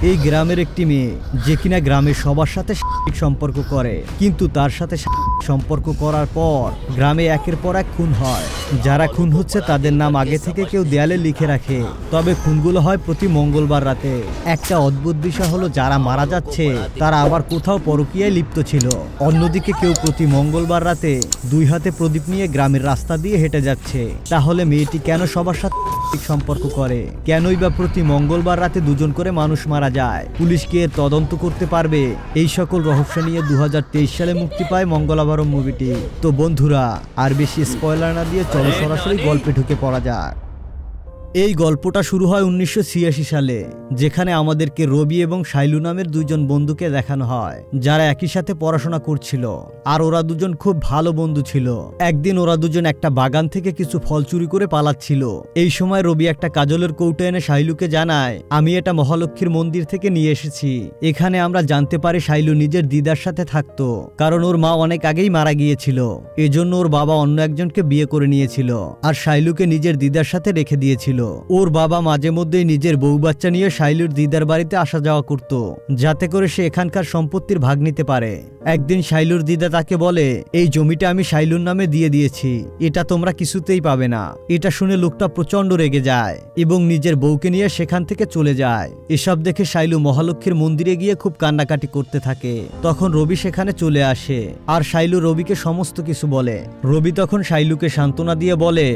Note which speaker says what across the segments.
Speaker 1: এই গ্রামের একটি মেয়ে যে কিনা গ্রামের সবার সাথে শারীরিক সম্পর্ক করে, কিন্তু তার সাথে সম্পর্ক করার পর গ্রামে একের পর এক খুন হয়। যারা খুন হচ্ছে তাদের নাম আগে থেকে কেউ দেয়ালে লিখে রাখে, তবে খুনগুলো হয় প্রতি মঙ্গলবার রাতে। একটা অদ্ভুত বিষয় হলো যারা মারা যাচ্ছে তারা আবার কোথাও পরকীয়ায় লিপ্ত ছিল। অন্যদিকে কেউ প্রতি মঙ্গলবার রাতে দুই হাতে প্রদীপ নিয়ে গ্রামের রাস্তা দিয়ে হেঁটে যাচ্ছে। তাহলে মেয়েটি কেন সবার সাথে সম্পর্ক করে? কেনই বা প্রতি মঙ্গলবার রাতে দুজন করে মানুষ মারা যায়? পুলিশ কি এর তদন্ত করতে পারবে? এই সকল রহস্য নিয়ে 2023 সালে মুক্তি পায় মঙ্গলাবরম মুভিটি। তো বন্ধুরা, আর বেশি স্পয়লার না দিয়ে চলো সরাসরি গল্পে ঢুকে পড়া যাক। এই গল্পটা শুরু হয় 1986 সালে, যেখানে আমাদেরকে রবি এবং শাইলু নামের দুইজন বন্ধুকে দেখানো হয় যারা একই সাথে পড়াশোনা করছিল, আর ওরা দুজন খুব ভালো বন্ধু ছিল। একদিন ওরা দুজন একটা বাগান থেকে কিছু ফল চুরি করে পালাচ্ছিল। এই সময় রবি একটা কাজলের কৌটো এনে শাইলুকে জানায়, আমি এটা মহালক্ষ্মীর মন্দির থেকে নিয়ে এসেছি। এখানে আমরা জানতে পারি শাইলু নিজের দিদার সাথে থাকতো, কারণ ওর মা অনেক আগেই মারা গিয়েছিল। এজন্য ওর বাবা অন্য একজনকে বিয়ে করে নিয়েছিল আর শাইলুকে নিজের দিদার সাথে রেখে দিয়েছিল। ওর বাবা মাঝে মধ্যেই নিজের বউ বাচ্চা নিয়ে শাইলুর দিদার বাড়িতে আসা যাওয়া করত, যাতে করে সে এখানকার সম্পত্তির ভাগ নিতে পারে। একদিন শাইলুর দিদা তাকে বলে, এই জমিটা আমি শাইলুর নামে দিয়ে দিয়েছি, এটা তোমরা কিছুতেই পাবে না। এটা শুনে লোকটা প্রচন্ড রেগে যায় এবং নিজের বউকে নিয়ে সেখান থেকে চলে যায়। এসব দেখে শাইলু মহালক্ষ্মীর মন্দিরে গিয়ে খুব কান্নাকাটি করতে থাকে। তখন রবি সেখানে চলে আসে আর শাইলু রবিকে সমস্ত কিছু বলে। রবি তখন শাইলুকে সান্ত্বনা দিয়ে বলে,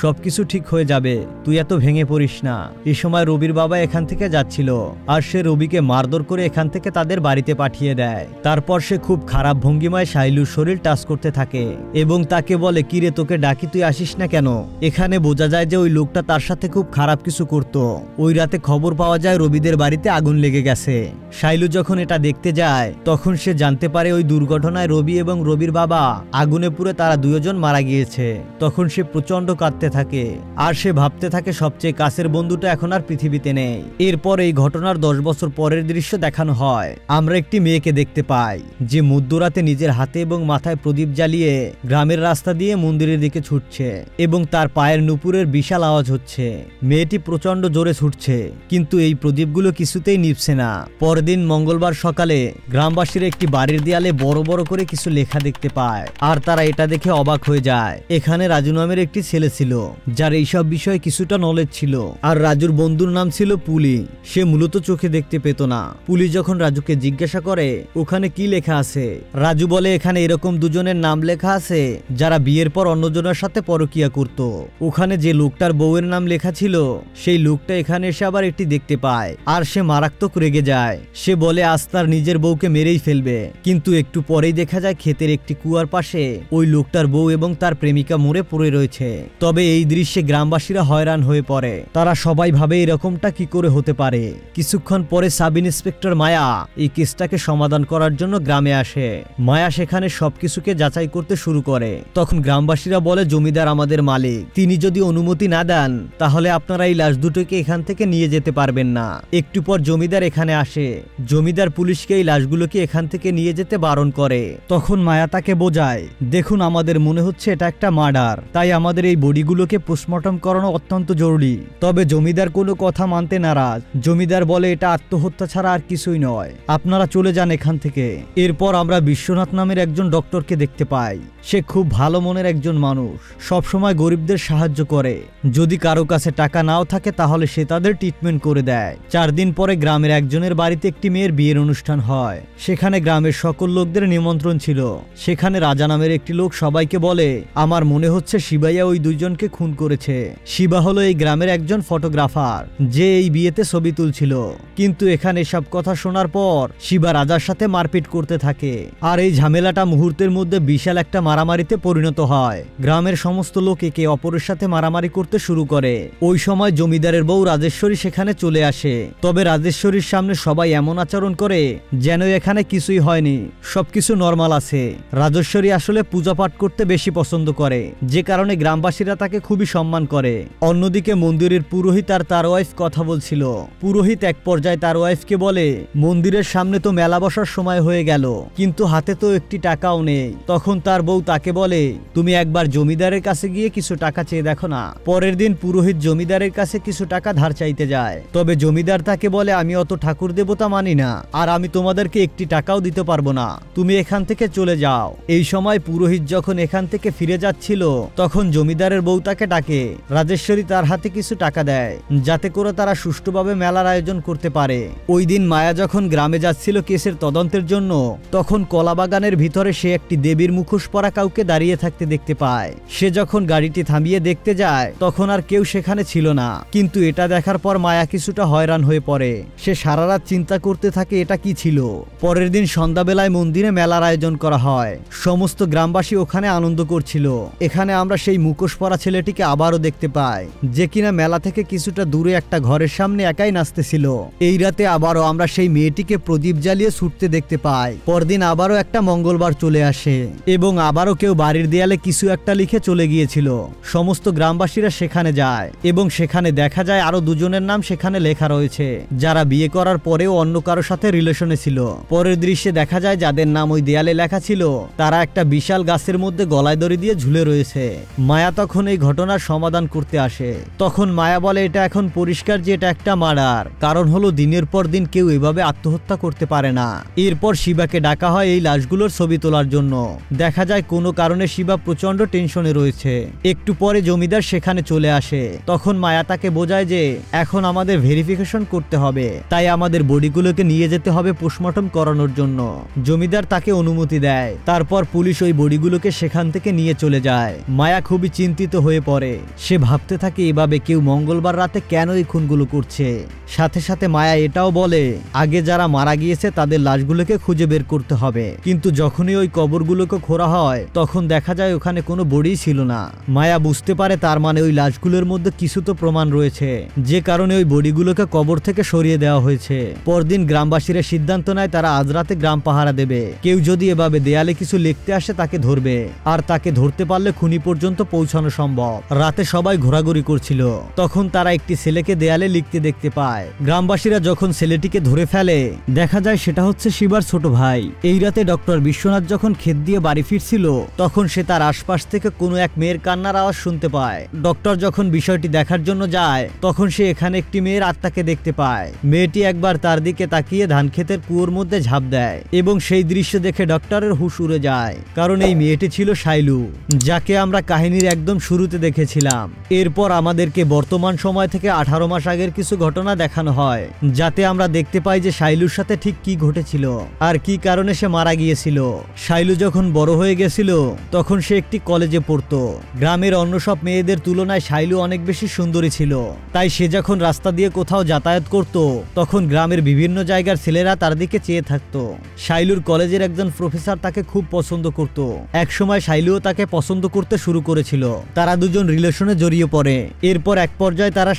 Speaker 1: সবকিছু ঠিক হয়ে যাবে, তুই এত ভেঙে পড়িস না। এই সময় রবির বাবা এখান থেকে যাচ্ছিল আর সে রবিকে মারধর করে এখান থেকে তাদের বাড়িতে পাঠিয়ে দেয়। তারপর সে খুব খারাপ ভঙ্গিমায় শাইলুর শরীর টাচ করতে থাকে এবং তাকে বলে, কিরে তোকে ডাকি, তুই আসিস না কেন? এখানে বোঝা যায় যে ওই লোকটা তার সাথে খুব খারাপ কিছু করত। ওই রাতে খবর পাওয়া যায় রবিদের বাড়িতে আগুন লেগে গেছে। শাইলু যখন এটা দেখতে যায় তখন সে জানতে পারে ওই দুর্ঘটনায় রবি এবং রবির বাবা আগুনে পুড়ে তারা দুজন মারা গিয়েছে। তখন সে প্রচন্ড কাঁদতে থাকে আর সে ভাবতে থাকে সবচেয়ে কাছের বন্ধুটা এখন আর পৃথিবীতে নেই। এরপর এই ঘটনার 10 বছর পরের দৃশ্য দেখানো হয়। আমরা একটি মেয়েকে দেখতে পাই যে মধ্যরাতে নিজের হাতে এবং মাথায় প্রদীপ জ্বালিয়ে গ্রামের রাস্তা দিয়ে মন্দিরের দিকে ছুটছে এবং তার পায়ের নুপুরের বিশাল আওয়াজ হচ্ছে। মেয়েটি প্রচন্ড জোরে ছুটছে, কিন্তু এই প্রদীপগুলো কিছুতেই নিভছে না। পরদিন মঙ্গলবার সকালে গ্রামবাসীরা একটি বাড়ির দেয়ালে বড় বড় করে কিছু লেখা দেখতে পায় আর তারা এটা দেখে অবাক হয়ে যায়। এখানে রাজু নামের একটি ছেলে ছিল যার এইসব বিষয়ে কিছুটা নলেজ ছিল, আর রাজুর বন্ধুর নাম ছিল পুলি। সে মূলত চোখে দেখতে পেত না। পুলি যখন রাজুকে জিজ্ঞাসা করে ওখানে কি লেখা আছে, রাজু বলে এখানে এরকম দুজনের নাম লেখা আছে যারা বিয়ের পর অন্যজনের সাথে পরকীয়া করত। ওখানে যে লোকটার বউয়ের নাম লেখা ছিল সেই লোকটা এখানে এসে আবার একটি দেখতে পায় আর সে মারাত্মক রেগে যায়। সে বলে আজ তার নিজের বউকে মেরেই ফেলবে, কিন্তু একটু পরেই দেখা যায় ক্ষেতের একটি কুয়ার পাশে ওই লোকটার বউ এবং তার প্রেমিকা মরে পড়ে রয়েছে। তবে এই দৃশ্যে গ্রামবাসীরা হয়রান হয়ে পড়ে। তারা সবাই ভাবে এরকমটা কি করে হতে পারে। কিছুক্ষণ পরে সাব ইন্সপেক্টর মায়া এই কেসটাকে সমাধান করার জন্য গ্রামে আসে। মায়া সেখানে সবকিছুকে যাচাই করতে শুরু করে। তখন গ্রামবাসীরা বলে, জমিদার আমাদের মালিক, তিনি যদি অনুমতি না দেন তাহলে আপনারা এই লাশ দুটোকে এখান থেকে নিয়ে যেতে পারবেন না। একটু পর জমিদার এখানে আসে। জমিদার পুলিশকে এই লাশগুলোকে এখান থেকে নিয়ে যেতে বারণ করে। তখন মায়া তাকে বোঝায়, দেখুন আমাদের মনে হচ্ছে এটা একটা মার্ডার, তাই আমাদের এই বডিগুলোকে পোস্টমর্টম করানো অত্যন্ত জরুরি। তবে জমিদার কোনো কথা মানতে নারাজ। জমিদার বলে এটা আত্মহত্যা ছাড়া আর কিছুই নয়, আপনারা চলে যান এখান থেকে। এরপর আমরা বিশ্বনাথ নামের একজন ডক্টরকে দেখতে পাই। সে খুব ভালো মনের একজন মানুষ, সবসময় গরিবদের সাহায্য করে। যদি কারো কাছে টাকা নাও থাকে তাহলে সে তাদের ট্রিটমেন্ট করে দেয়। 4 দিন পরে গ্রামের একজনের বাড়িতে একটি মেয়ের বিয়ের অনুষ্ঠান হয়। সেখানে গ্রামের সকল লোকদের নিমন্ত্রণ ছিল। সেখানে রাজা নামের একটি লোক সবাইকে বলে, আমার মনে হচ্ছে শিবাইয়া ওই দুইজনকে খুন করেছে। শিবা হলো এই গ্রামের একজন ফটোগ্রাফার যে এই বিয়েতে ছবি তুলছিল। কিন্তু এখানে সব কথা শোনার পর শিবা রাজার সাথে মারপিট করতে থাকে আর এই ঝামেলাটা মুহূর্তের মধ্যে বিশাল একটা মারামারিতে পরিণত হয়। গ্রামের সমস্ত লোক একে অপরের সাথে মারামারি করতে শুরু করে। ওই সময় জমিদারের বউ রাজেশ্বরী সেখানে চলে আসে। তবে রাজেশ্বরীর সামনে সবাই এমন আচরণ করে যেন এখানে কিছুই হয়নি, সবকিছু নর্মাল আছে। রাজেশ্বরী আসলে পূজা পাঠ করতে বেশি পছন্দ করে, যে কারণে গ্রামবাসীরা তাকে খুবই সম্মান করে। অন্যদিকে মন্দিরের পুরোহিত আর তার ওয়াইফ কথা বলছিল। পুরোহিত এক পর্যায়ে তার ওয়াইফকে বলে, মন্দিরের সামনে তো মেলা বসার সময় হয়ে গেল, কিন্তু হাতে তো একটি টাকাও নেই। তখন তার বউ তাকে বলে, তুমি একবার জমিদারের কাছে গিয়ে কিছু টাকা চেয়ে দেখো না। পরের দিন পুরোহিত জমিদারের কাছে কিছু টাকা ধার চাইতে যায়। তবে জমিদার তাকে বলে, আমি অত ঠাকুর দেবতা মানি না, আর আমি তোমাদেরকে একটি টাকাও দিতে পারবো না, তুমি এখান থেকে চলে যাও। এই সময় পুরোহিত যখন এখান থেকে ফিরে যাচ্ছিল, তখন জমিদারের বউ তাকে ডাকে। রাজেশ্বরী তার হাতে কিছু টাকা দেয়, যাতে করে তারা সুষ্ঠুভাবে মেলার আয়োজন করতে পারে। ওই দিন মায়া যখন গ্রামে যাচ্ছিল কেসের তদন্তের জন্য, তখন কলাবাগানের ভিতরে সে একটি দেবীর মুখোশ পরা কাউকে দাঁড়িয়ে থাকতে দেখতে পায়। সে যখন গাড়িটি থামিয়ে দেখতে যায়, তখন আর কেউ সেখানে ছিল না। কিন্তু এটা দেখার পর মায়া কিছুটা হয়রান হয়ে পড়ে। সে সারা রাত চিন্তা করতে থাকে এটা কি ছিল। পরের দিন সন্ধ্যাবেলায় মন্দিরে মেলার আয়োজন করা হয়। সমস্ত গ্রামবাসী ওখানে আনন্দ করছিল। এখানে আমরা সেই মুখোশ পরা ছেলেটিকে আবারও দেখতে পাই, যে কিনা মেলা থেকে কিছুটা দূরে একটা ঘরের সামনে একাই নাচতেছিল। এই রাতে আবারও আমরা সেই মেয়েটিকে প্রদীপ জ্বালিয়ে ছুটতে দেখতে পাই। পরদিন আবারও একটা মঙ্গলবার চলে আসে এবং আবারও কেউ বাড়ির দেয়ালে কিছু একটা লিখে চলে গিয়েছিল। সমস্ত গ্রামবাসীরা সেখানে যায় এবং সেখানে দেখা যায় আরো দুজনের নাম সেখানে লেখা রয়েছে, যারা বিয়ে করার পরেও অন্য কারোর সাথে রিলেশনে ছিল। পরের দৃশ্যে দেখা যায় যাদের নাম ওই দেয়ালে লেখা ছিল, তারা একটা বিশাল গাছের মধ্যে গলায় দড়ি দিয়ে ঝুলে রয়েছে। মায়া তখন এই ঘটনার সমাধান করতে আসে। তখন মায়া বলে, এটা এখন পরিষ্কার যে এটা একটা মার্ডার, কারণ হলো দিনের পর দিন কেউ এভাবে আত্মহত্যা করতে পারে না। এরপর শিবাকে ডাকা হয় এই লাশগুলোর ছবি তোলার জন্য। দেখা যায় কোনো কারণে শিবা প্রচন্ড টেনশনে রয়েছে। একটু পরে জমিদার সেখানে চলে আসে। তখন মায়া তাকে বোঝায় যে এখন আমাদের ভেরিফিকেশন করতে হবে, তাই আমাদের বডিগুলোকে নিয়ে যেতে হবে পোস্টমর্টম করানোর জন্য। জমিদার তাকে অনুমতি দেয়। তারপর পুলিশ ওই বডিগুলোকে সেখান থেকে নিয়ে চলে যায়। মায়া খুবই চিন্তিত হয়ে পড়ে। সে ভাবতে থাকে এভাবে কেউ মঙ্গলবার রাতে কেন এই খুনগুলো করছে। সাথে সাথে মায়া এটাও বলে, আগে যারা মারা গিয়েছে তাদের লাশগুলোকে খুঁজে বের করতে হবে। কিন্তু যখনই ওই কবরগুলোকে খোঁড়া হয়, তখন দেখা যায় ওখানে কোনো বডি ছিল না। মায়া বুঝতে পারে তার মানে ওই লাশগুলোর মধ্যে কিছু তো প্রমাণ রয়েছে, যে কারণে ওই বডিগুলোকে কবর থেকে সরিয়ে দেওয়া হয়েছে। পরদিন গ্রামবাসীরা সিদ্ধান্ত নেয় তারা আজ রাতে গ্রাম পাহারা দেবে। কেউ যদি এভাবে দেয়ালে কিছু লিখতে আসে তাকে ধরবে, আর তাকে ধরতে পারলে খুনি পর্যন্ত পৌঁছানো সম্ভব। রাতে সবাই ঘোরাঘুরি করছিল, তখন তারা একটি ছেলেকে দেয়ালে লিখতে দেখতে পায়। গ্রামবাসীরা যখন ছেলেটিকে ধরে ফেলে, দেখা যায় সেটা হচ্ছে শিবার ছোট ভাই। এই রাতে ডক্টর বিশ্বনাথ যখন ক্ষেত দিয়ে বাড়ি ফিরছিল, তখন সে তার আশপাশ থেকে কোনো এক মেয়ের কান্নার আওয়াজ শুনতে পায়। ডক্টর যখন বিষয়টি দেখার জন্য যায়, তখন সে এখানে একটি মেয়ের আত্মাকে দেখতে পায়। মেয়েটি একবার তার দিকে তাকিয়ে ধান ক্ষেতের কুয়োর মধ্যে ঝাঁপ দেয় এবং সেই দৃশ্য দেখে ডক্টরের হুঁশ উড়ে যায়, কারণ এই মেয়েটি ছিল শাইলু, যাকে আমরা কাহিনীর একদম শুরুতে দেখেছিলাম। এরপর আমাদেরকে বর্তমান সময় থেকে 18 মাস আগের কিছু ঘটনা দেখানো হয়, যাতে আমরা দেখতে পাই যে শাইলুর সাথে ঠিক কি ঘটেছিল আর কি কারণে সে মারা গিয়েছিল। শাইলু যখন বড় হয়ে গেছিল, তখন সে একটি কলেজে পড়তো। গ্রামের অন্য সব মেয়েদের তুলনায় শাইলু অনেক বেশি সুন্দরী ছিল, তাই সে যখন রাস্তা দিয়ে কোথাও যাতায়াত করত, তখন গ্রামের বিভিন্ন জায়গার ছেলেরা তার দিকে চেয়ে থাকতো। শাইলুর কলেজের একজন প্রফেসর তাকে খুব পছন্দ করত। একসময় শাইলুও তাকে পছন্দ করতে শুরু করেছিল। তারা দুজন রিলেশনে জড়িয়ে পড়ে। এরপর এক পর্যায়ে তারা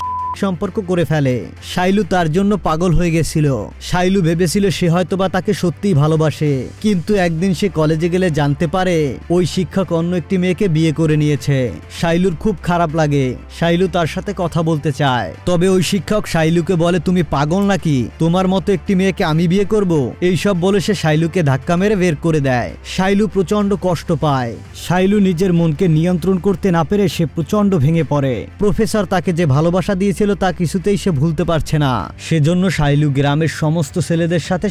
Speaker 1: সম্পর্ক করে ফেলে। শাইলু তার জন্য পাগল হয়ে গেছিল। শাইলু ভেবেছিল সে হয়তোবা তাকে সত্যিই ভালোবাসে, কিন্তু একদিন সে কলেজে গেলে জানতে পারে ওই শিক্ষক অন্য একটি মেয়েকে বিয়ে করে নিয়েছে। শাইলুর খুব খারাপ লাগে। শাইলু তার সাথে কথা বলতে চায়, তবে ওই শিক্ষক শাইলুকে বলে, তুমি পাগল নাকি, তোমার মতো একটি মেয়েকে আমি বিয়ে করব? এইসব বলে সে শাইলুকে ধাক্কা মেরে বের করে দেয়। শাইলু প্রচন্ড কষ্ট পায়। শাইলু নিজের মনকে নিয়ন্ত্রণ করতে না পেরে সে প্রচন্ড ভেঙে পড়ে। প্রফেসর তাকে যে ভালোবাসা দিয়েছে তা কিছুতেই সে ভুলতে পারছে না। সেজন্য শাইলু গ্রামের সমস্ত ছেলেদের সাথে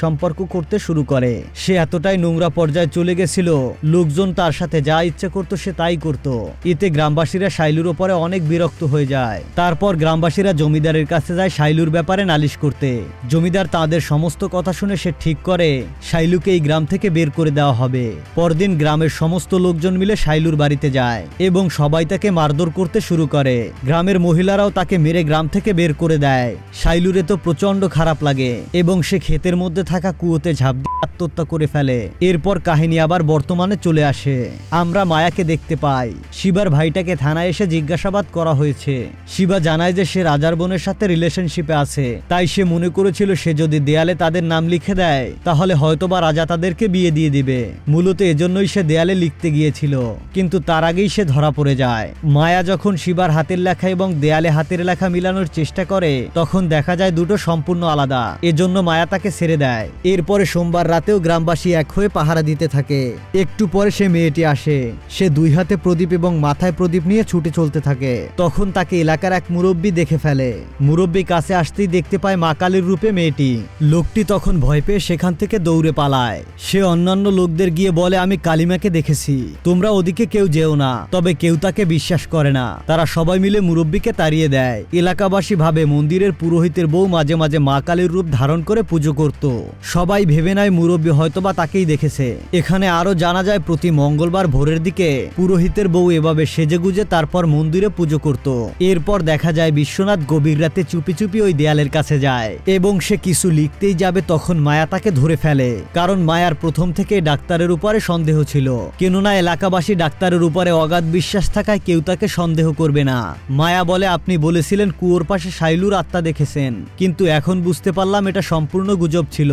Speaker 1: সম্পর্ক করতে শুরু করে। সে এতটাই নোংরা পর্যায়ে চলে গেছিল, লোকজন তার সাথে যা ইচ্ছা করতো সে তাই করত। এতে গ্রামবাসীরা শাইলুর ওপরে অনেক বিরক্ত হয়ে যায়। তারপর গ্রামবাসীরা জমিদারের কাছে যায় শাইলুর ব্যাপারে নালিশ করতে। জমিদার তাদের সমস্ত কথা শুনে সে ঠিক করে শাইলুকে এই গ্রাম থেকে বের করে দেওয়া হবে। পরদিন গ্রামের সমস্ত লোকজন মিলে শাইলুর বাড়িতে যায় এবং সবাই তাকে মারধর করতে শুরু করে। গ্রামের মহিলারাও তাকে মেরে গ্রাম থেকে বের করে দেয়। শাইলুরে তো প্রচন্ড খারাপ লাগে এবং সে ক্ষেতের মধ্যে থাকা কুয়োতে ঝাঁপ দিয়ে আত্মহত্যা করে ফেলে। এরপর কাহিনী আবার বর্তমানে চলে আসে। আমরা মায়াকে দেখতে পাই। শিবার ভাইটাকে থানায় এসে জিজ্ঞাসাবাদ করা হয়েছে। শিবা জানায় যে সে রাজার বোনের সাথে রিলেশনশিপে আছে, তাই সে মনে করেছিল সে যদি দেয়ালে তাদের নাম লিখে দেয় তাহলে হয়তোবা রাজা তাদেরকে বিয়ে দিয়ে দিবে। মূলত এজন্যই সে দেয়ালে লিখতে গিয়েছিল, কিন্তু তার আগেই সে ধরা পড়ে যায়। মায়া যখন শিবার হাতের লেখা এবং দেয়ালে হাতের লেখা মিলানোর চেষ্টা করে তখন দেখা যায় দুটো সম্পূর্ণ আলাদা। এজন্য মায়া তাকে ছেড়ে দেয়। এরপরে সোমবার রাতেও গ্রামবাসী এক হয়ে পাহারা দিতে থাকে। একটু পরে সে মেয়েটি আসে। সে দুই হাতে প্রদীপ এবং মাথায় প্রদীপ নিয়ে ছুটে চলতে থাকে। তখন তাকে এলাকার এক মুরব্বী দেখে ফেলে। মুরব্বী কাছে আসতেই দেখতে পায় মা কালীর রূপে মেয়েটি। লোকটি তখন ভয় পেয়ে সেখান থেকে দৌড়ে পালায়। সে অন্যান্য লোকদের গিয়ে বলে, আমি কালিমাকে দেখেছি, তোমরা ওদিকে কেউ যেও না। তবে কেউ তাকে বিশ্বাস করে না। তারা সবাই মিলে মুরব্বীকে তাড়িয়ে দেয়। এলাকাবাসী ভাবে মন্দিরের পুরোহিতের বউ মাঝে মাঝে মা কালীর রূপ ধারণ করে পুজো করত। সবাই ভেবে নেয় মুরব্বী হয়তোবা তাকেই দেখেছে। এখানে আরো জানা যায় প্রতি মঙ্গলবার ভোরের দিকে পুরোহিতের বউ এভাবে সেজেগুজে তারপর মন্দিরে পুজো করত। এরপর দেখা যায় বিশ্বনাথ গভীর রাতে চুপি চুপি ওই দেয়ালের কাছে যায় এবং সে কিছু লিখতেই যাবে তখন মায়া তাকে ধরে ফেলে। কারণ মায়ার প্রথম থেকে ডাক্তারের উপরে সন্দেহ ছিল, কেননা এলাকাবাসী ডাক্তারের উপরে অগাধ বিশ্বাস থাকায় কেউ তাকে সন্দেহ করবে না। মায়া বলে, আপনি বলেছিলেন কুয়োর পাশে শাইলুর আত্মা দেখেছেন, কিন্তু এখন বুঝতে পারলাম এটা সম্পূর্ণ গুজব ছিল।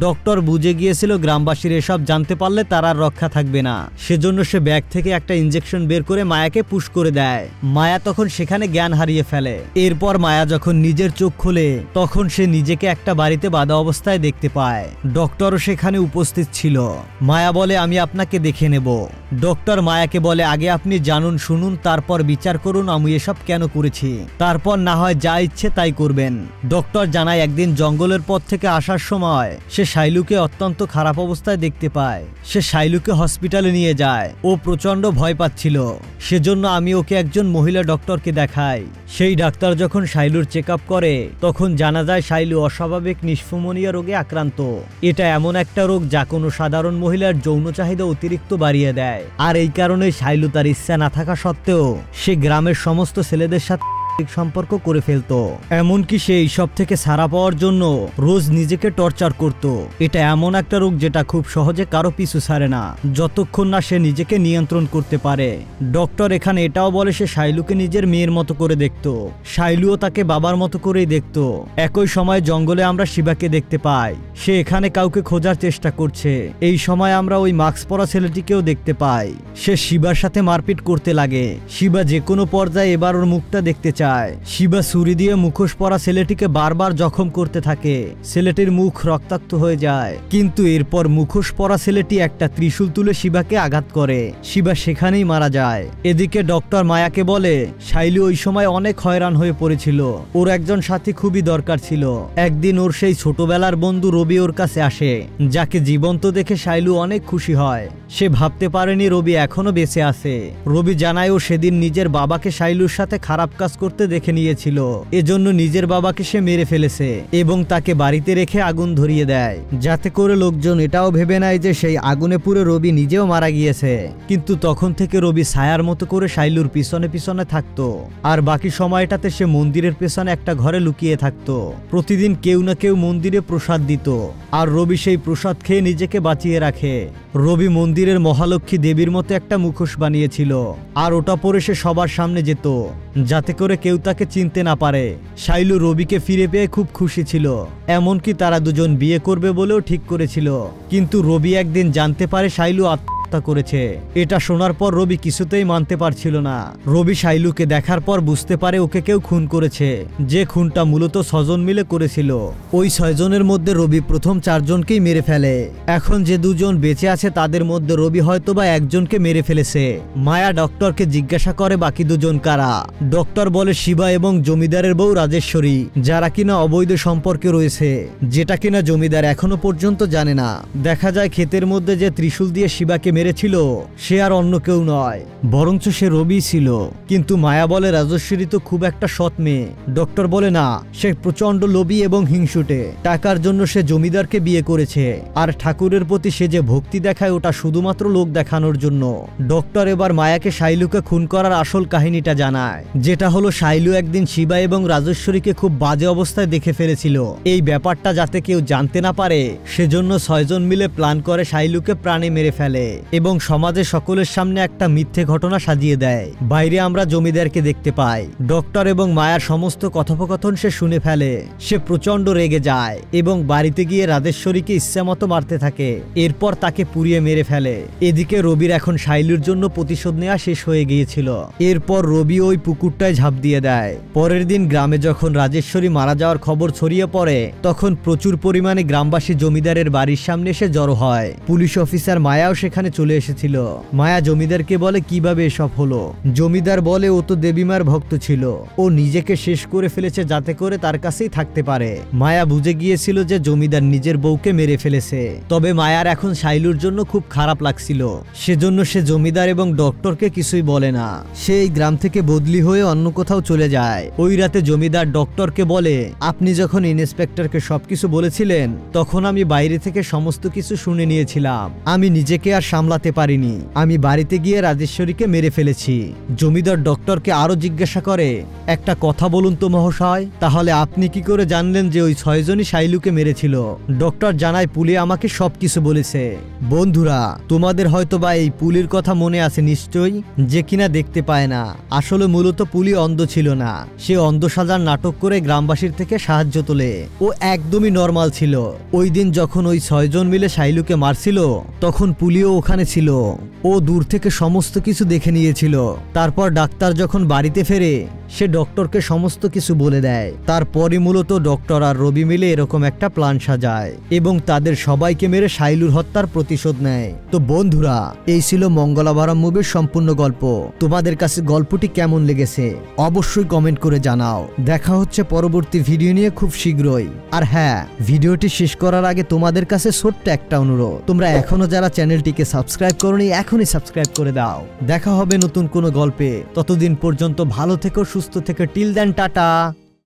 Speaker 1: ডক্টর বুঝে গিয়েছিল গ্রামবাসীর এসব জানতে পারলে তার আর রক্ষা থাকবে না। সেজন্য সে ব্যাগ থেকে একটা ইনজেকশন বের করে মায়াকে পুশ করে দেয়। মায়া তখন সেখানে জ্ঞান হারিয়ে ফেলে। এরপর মায়া যখন নিজের চোখ খোলে তখন সে নিজেকে একটা বাড়িতে বাঁধা অবস্থায় দেখতে পায়। ডক্টরও সেখানে উপস্থিত ছিল। মায়া বলে, আমি আপনাকে দেখে নেব। ডক্টর মায়াকে বলে, আগে আপনি জানুন শুনুন, তারপর বিচার করুন আমি এসব কেন করেছি, তারপর না হয় যা ইচ্ছে তাই করবেন। ডক্টর জানায় একদিন জঙ্গলের পথ থেকে আসার সময় সে শাইলুকে অত্যন্ত খারাপ অবস্থায় দেখতে পায়। সে শাইলুকে হসপিটালে নিয়ে যায়। ও প্রচন্ড ভয় পাচ্ছিল, সেজন্য আমি ওকে একজন মহিলা ডক্টরকে দেখাই। সেই ডাক্তার যখন শাইলুর চেক আপ করে তখন জানা যায় শাইলু অস্বাভাবিক নিস্ফুমনিয়া রোগে আক্রান্ত। এটা এমন একটা রোগ যা কোনো সাধারণ মহিলার যৌন চাহিদা অতিরিক্ত বাড়িয়ে দেয়। আর এই কারণে শাইলু তার ইচ্ছা না থাকা সত্ত্বেও সে গ্রামের সমস্ত ছেলেদের সাথে সম্পর্ক করে ফেলতো। এমনকি সে এইসব থেকে ছাড়া পাওয়ার জন্য রোজ নিজেকে টর্চার করত। এটা এমন একটা রোগ যেটা খুব সহজে কারো পিছু ছাড়ে না যতক্ষণ না সে নিজেকে নিয়ন্ত্রণ করতে পারে। ডক্টর এখানে এটাও বলে সে শাইলুকে নিজের মেয়ের মতো করে দেখতো। শাইলুও তাকে বাবার মতো করেই দেখতো। একই সময় জঙ্গলে আমরা শিবাকে দেখতে পাই। সে এখানে কাউকে খোঁজার চেষ্টা করছে। এই সময় আমরা ওই মাস্ক পরা ছেলেটিকেও দেখতে পাই। সে শিবার সাথে মারপিট করতে লাগে। শিবা যে কোনো পর্যায়ে এবার ওর মুখটা দেখতে চায়। শিবা ছুরি দিয়ে মুখোশ পরা ছেলেটিকে বারবার জখম করতে থাকে। ছেলেটির মুখ রক্তাক্ত হয়ে যায়, কিন্তু এরপর মুখোশ পরা ছেলেটি একটা ত্রিশূল তুলে শিবাকে আঘাত করে। শিবা সেখানেই মারা যায়। এদিকে ডক্টর মায়াকে বলে, শাইলু ওই সময় অনেক হয়রান হয়ে পড়েছিল। ওর একজন সাথী খুবই দরকার ছিল। একদিন ওর সেই ছোটবেলার বন্ধু রবি ওর কাছে আসে, যাকে জীবন্ত দেখে শাইলু অনেক খুশি হয়। সে ভাবতে পারেনি রবি এখনো বেঁচে আছে। রবি জানায় ও সেদিন নিজের বাবাকে শাইলুর সাথে খারাপ কাজ করতে দেখে নিয়েছিল, এজন্য নিজের বাবাকে সে মেরে ফেলেছে এবং তাকে বাড়িতে রেখে আগুন ধরিয়ে দেয়, যাতে করে লোকজন এটাও ভেবে নেয় যে সেই আগুনে পুড়ে রবি নিজেও মারা গিয়েছে। কিন্তু তখন থেকে রবি ছায়ার মতো করে শাইলুর পিছনে পিছনে থাকতো। আর বাকি সময়টাতে সে মন্দিরের পেছনে একটা ঘরে লুকিয়ে থাকতো। প্রতিদিন কেউ না কেউ মন্দিরে প্রসাদ দিত, আর রবি সেই প্রসাদ খেয়ে নিজেকে বাঁচিয়ে রাখে। রবি মন্দিরের মহালক্ষ্মী দেবীর মতো একটা মুখোশ বানিয়েছিল, আর ওটা পরে সে সবার সামনে যেত, যাতে করে কেউ তাকে চিনতে না পারে। শাইলু রবিকে ফিরে পেয়ে খুব খুশি ছিল। এমনকি তারা দুজন বিয়ে করবে বলেও ঠিক করেছিল। কিন্তু রবি একদিন জানতে পারে শাইলু আত্মহত্যা করেছে। এটা শোনার পর রবি কিছুতেই মানতে পারছিল না। রবি শাইলুকে দেখার পর বুঝতে পারে ওকে কেউ খুন করেছে, যে খুনটা মূলত 6 জন মিলে করেছিল। ওই 6 জনের মধ্যে রবি প্রথম 4 জনকেই মেরে ফেলে। এখন যে 2 জন বেঁচে আছে তাদের মধ্যে রবি হয়তোবা একজনকে মেরে ফেলেছে। মায়া ডক্টরকে জিজ্ঞাসা করে বাকি 2 জন কারা। ডক্টর বলে শিবা এবং জমিদারের বউ রাজেশ্বরী, যারা কিনা অবৈধ সম্পর্কে রয়েছে, যেটা কিনা জমিদার এখনো পর্যন্ত জানে না। দেখা যায় ক্ষেতের মধ্যে যে ত্রিশূল দিয়ে শিবাকে মেরেছিল সে আর অন্য কেউ নয়, বরঞ্চ সে রবি ছিল। কিন্তু মায়া বলে রাজেশ্বরী তো খুব একটা সৎ মেয়ে। ডক্টর বলে না, সে প্রচন্ড লোভী এবং হিংসুটে। টাকার জন্য সে জমিদারকে বিয়ে করেছে, আর ঠাকুরের প্রতি সে যে ভক্তি দেখায় ওটা শুধুমাত্র লোক দেখানোর জন্য। ডক্টর এবার মায়াকে শাইলুকে খুন করার আসল কাহিনীটা জানায়, যেটা হলো শাইলু একদিন শিবা এবং রাজেশ্বরীকে খুব বাজে অবস্থায় দেখে ফেলেছিল। এই ব্যাপারটা যাতে কেউ জানতে না পারে সেজন্য 6 জন মিলে প্ল্যান করে শাইলুকে প্রাণে মেরে ফেলে এবং সমাজে সকলের সামনে একটা মিথ্যে ঘটনা সাজিয়ে দেয়। বাইরে আমরা জমিদারকে দেখতে পাই। ডক্টর এবং মায়ার সমস্ত কথোপকথন সে শুনে ফেলে। সে প্রচন্ড রেগে যায় এবং বাড়িতে গিয়ে রাজেশ্বরীকে ইচ্ছামতো মারতে থাকে, এরপর তাকে পুড়িয়ে মেরে ফেলে। এদিকে রবির এখন শাইলুর জন্য প্রতিশোধ নেওয়া শেষ হয়ে গিয়েছিল। এরপর রবি ওই পুকুরটায় ঝাঁপ দিয়ে দেয়। পরের দিন গ্রামে যখন রাজেশ্বরী মারা যাওয়ার খবর ছড়িয়ে পড়ে তখন প্রচুর পরিমাণে গ্রামবাসী জমিদারের বাড়ির সামনে এসে জড়ো হয়। পুলিশ অফিসার মায়াও সেখানে চলে এসেছিল। মায়া জমিদারকে বলে কিভাবে এসব হলো। জমিদার বলে ও তো দেবীমার ভক্ত ছিল, ও নিজেকে শেষ করে ফেলেছে যাতে করে তার কাছেই থাকতে পারে। মায়া বুঝে গিয়েছিল যে জমিদার নিজের বউকে মেরে ফেলেছে। তবে মায়ার এখন শাইলুর জন্য খুব খারাপ লাগছিল, সেজন্য সে জমিদার এবং ডক্টরকে কিছুই বলে না। সে এই গ্রাম থেকে বদলি হয়ে অন্য কোথাও চলে যায়। ওই রাতে জমিদার ডক্টরকে বলে, আপনি যখন ইন্সপেক্টরকে সবকিছু বলেছিলেন তখন আমি বাইরে থেকে সমস্ত কিছু শুনে নিয়েছিলাম। আমি নিজেকে আর সামলাতে পারিনি, আমি বাড়িতে গিয়ে রাজেশ্বরীকে মেরে ফেলেছি। জমিদার ডক্টরকে আরো জিজ্ঞাসা করে, একটা কথা বলুন তো মহাশয়, তাহলে আপনি কি করে জানলেন যে ওই 6 জনই শাইলুকে মেরেছিল? ডক্টর জানায়, পুলি আমাকে সবকিছু বলেছে। বন্ধুরা, তোমাদের হয়তো বা এই পুলির কথা মনে আছে নিশ্চয়ই, যে কিনা দেখতে পায় না। আসলে মূলত পুলি অন্ধ ছিল না, সে অন্ধ সাজার নাটক করে গ্রামবাসীর থেকে সাহায্য তোলে। ও একদমই নর্মাল ছিল। ওই দিন যখন ওই 6 জন মিলে শাইলুকে মারছিল তখন পুলিও ওখানে ছিল। ও দূর থেকে সমস্ত কিছু দেখে নিয়েছিল। তারপর ডাক্তার যখন বাড়িতে ফেরে সে ডক্টরকে সমস্ত কিছু বলে দেয়। তারপরই মূলত ডক্টর আর রবি মিলে এরকম একটা প্ল্যান সাজায় এবং তাদের সবাইকে মেরে শাইলুর হত্যার প্রতিশোধ নেয়। তো বন্ধুরা, এই ছিল মঙ্গলাভারাম মুভির সম্পূর্ণ গল্প। তোমাদের কাছে গল্পটি কেমন লেগেছে অবশ্যই কমেন্ট করে জানাও। দেখা হচ্ছে পরবর্তী ভিডিও নিয়ে খুব শীঘ্রই। আর হ্যাঁ, ভিডিওটি শেষ করার আগে তোমাদের কাছে ছোট্ট একটা অনুরোধ, তোমরা এখনো যারা চ্যানেলটিকে সাবস্ক্রাইব করোনি এখনই সাবস্ক্রাইব করে দাও। দেখা হবে নতুন কোনো গল্পে। ততদিন পর্যন্ত ভালো থেকো, সুস্থ থেকো। Till then, tata.